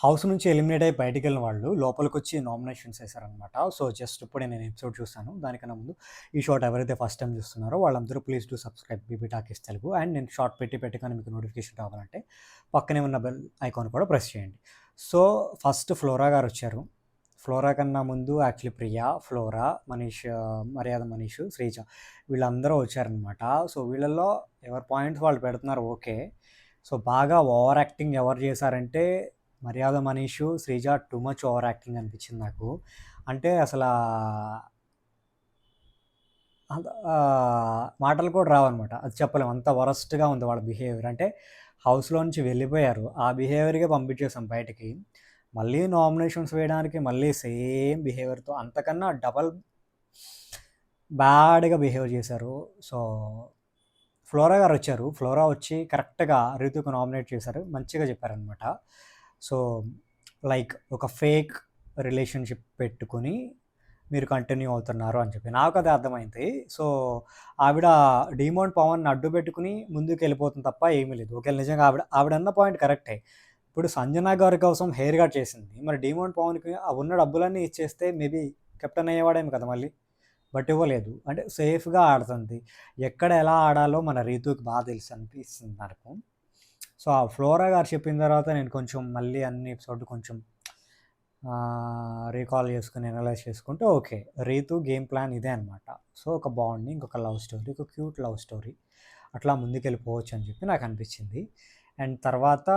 House నుంచి eliminate అయ్యి బయటికెళ్ళిన వాళ్ళు లోపలికొచ్చి నామినేషన్స్ ఏసారనమాట. సో, జస్ట్ ఇప్పుడే నేను ఎపిసోడ్ చూసాను. దానికన్నా ముందు ఈ షాట్ ఎవరైతే ఫస్ట్ టైమ్ చూస్తున్నారో వాళ్ళందరూ please do subscribe BB Talkies Telugu. And నేను షార్ట్ పెట్టగానే మీకు నోటిఫికేషన్ రావాలంటే పక్కనే ఉన్న బెల్ ఐకాన్ కూడా ప్రెస్ చేయండి. సో, ఫస్ట్ ఫ్లోరా గారొచ్చారు. ఫ్లోరా కన్నా ముందు యాక్చువల్లీ ప్రియా, ఫ్లోరా, మనీష్, మర్యాద మనీష్, శ్రీజ వీళ్ళందరూ వచ్చారనమాట. సో, వీళ్ళల్లో ఎవరి పాయింట్స్ వాళ్ళు పెడుతున్నారు ఓకే. సో, బాగా ఓవర్ యాక్టింగ్ ఎవరు చేశారంటే మర్యాద Manish, Sreeja too much over acting అనిపించింది నాకు. అంటే అసలా మాటలు కూడా రావనమాట. అది చెప్పలేం. అంత వరస్ట్‌గా ఉంది వాళ్ళ బిహేవియర్. అంటే హౌస్‌లో నుంచి వెళ్ళిపోయారు. ఆ బిహేవియర్‌గే పంపించేసాం బయటికి. మళ్ళీ నామినేషన్స్ వేయడానికి మళ్ళీ సేమ్ బిహేవియర్‌తో అంతకన్నా డబల్ బ్యాడ్‌గా బిహేవ్ చేశారు. సో, ఫ్లోరా గారొచ్చారు. ఫ్లోరా వచ్చి కరెక్ట్‌గా రితుకి నామినేట్ చేశారు. మంచిగా చెప్పారనమాట. సో, లైక్ ఒక ఫేక్ రిలేషన్‌షిప్ పెట్టుకొని మీరు కంటిన్యూ అవుతున్నారు అని చెప్పి. నాకదే అర్థమైంది. సో, ఆవిడ డీమోన్ పవన్‌ని అడ్డు పెట్టుకొని ముందుకెళ్ళిపోతుంది తప్ప ఏమీ లేదు. ఒకవేళ నిజంగా ఆవిడన్న పాయింట్ కరెక్టే. ఇప్పుడు సంజన గారి కోసం హెయిర్ కట్ చేసింది. మరి డీమోన్ పవన్‌కి ఉన్న డబ్బులన్నీ ఇచ్చేస్తే మేబీ కెప్టెన్ అయ్యేవాడేమో కదా మళ్ళీ. బట్ ఇవ్వలేదు. అంటే సేఫ్‌గా ఆడుతుంది. ఎక్కడ ఎలా ఆడాలో మన రీతూకి తెలుసు అనిపిస్తుంది నాకు. సో, ఆ ఫ్లోరా గారు చెప్పిన తర్వాత నేను కొంచెం మళ్ళీ అన్ని ఎపిసోడ్ కొంచెం రీకాల్ చేసుకొని, అనలైజ్ చేసుకుంటే ఓకే. రీతు గేమ్ ప్లాన్ ఇదే అనమాట. సో, ఒక బాండ్‌ని, ఇంకొక లవ్ స్టోరీ, ఒక క్యూట్ లవ్ స్టోరీ అట్లా ముందుకెళ్ళిపోవచ్చు అని చెప్పి నాకు అనిపించింది. అండ్ తర్వాత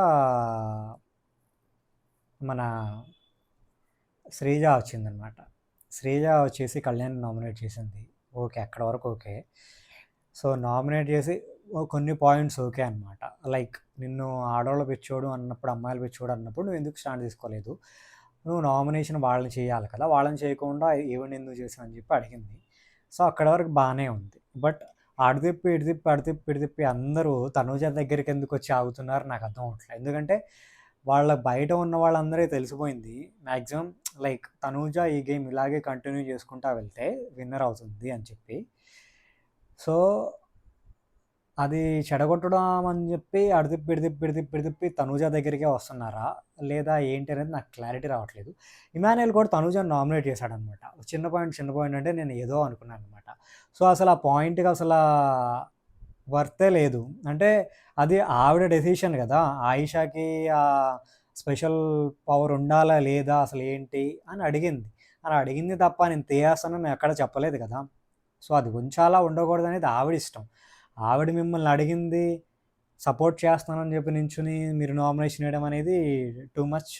మన శ్రీజ వచ్చిందనమాట. శ్రీజ వచ్చేసి కళ్యాణ్‌ని నామినేట్ చేసింది. ఓకే. అక్కడి వరకు ఓకే. సో, నామినేట్ చేసి కొన్ని పాయింట్స్ ఓకే అనమాట. లైక్ నిన్ను ఆడోళ్ళ పిచ్చోడు అన్నప్పుడు, అమ్మాయిల పిచ్చోడు అన్నప్పుడు నువ్వెందుకు స్టాండ్ తీసుకోలేదు? నువ్వు నామినేషన్ వాళ్ళని చేయాలి కదా! వాళ్ళని చేయకుండా ఈవిడ్ని ఎందుకు చేసావు అని చెప్పి అడిగింది. సో, అక్కడి వరకు బానే ఉంది. బట్ అటు తిప్పి, ఇటు తిప్పి, అటు తిప్పి, ఇటు తిప్పి అందరూ తనూజ దగ్గరికెందుకొచ్చి ఆగుతున్నారు నాకు అర్థం అవ్వట్లేదు. ఎందుకంటే వాళ్ళ బయట ఉన్న వాళ్ళందరికీ తెలిసిపోయింది. మాక్సిమం లైక్ తనూజ ఈ గేమ్ ఇలాగే కంటిన్యూ చేసుకుంటా వెళ్తే విన్నర్ అవుతుంది అని చెప్పి. సో, అది చెడగొట్టడం అని చెప్పి అటు తిప్పి, ఇటు తిప్పి, ఇటు తిప్పి, ఇటు తిప్పి తనూజ దగ్గరికే వస్తున్నారా? లేదా ఏంటి అనేది నాకు క్లారిటీ రావట్లేదు. ఇమాన్యుయల్ కూడా తనూజని నామినేట్ చేశాడనమాట. చిన్న పాయింట్ అంటే నేను ఏదో అనుకున్నాననమాట. సో, అసలు ఆ పాయింట్‌కి వర్తే లేదు. అంటే అది ఆవిడ డెసిషన్ గదా! ఆయిషాకి స్పెషల్ పవర్ ఉండాలా? లేదా? అసలు ఏంటి? అని అడిగింది. అలా అడిగింది తప్ప నేను తీయేస్తానని నేను ఎక్కడ చెప్పలేదు కదా! సో, అది ఉంచాలా? ఉండకూడదనేది ఆవిడిష్టం. ఆవిడ మిమ్మల్ని అడిగింది, సపోర్ట్ చేస్తున్నానని చెప్పి నించొని మీరు నామినేషన్ వేయడం అనేది టూ మచ్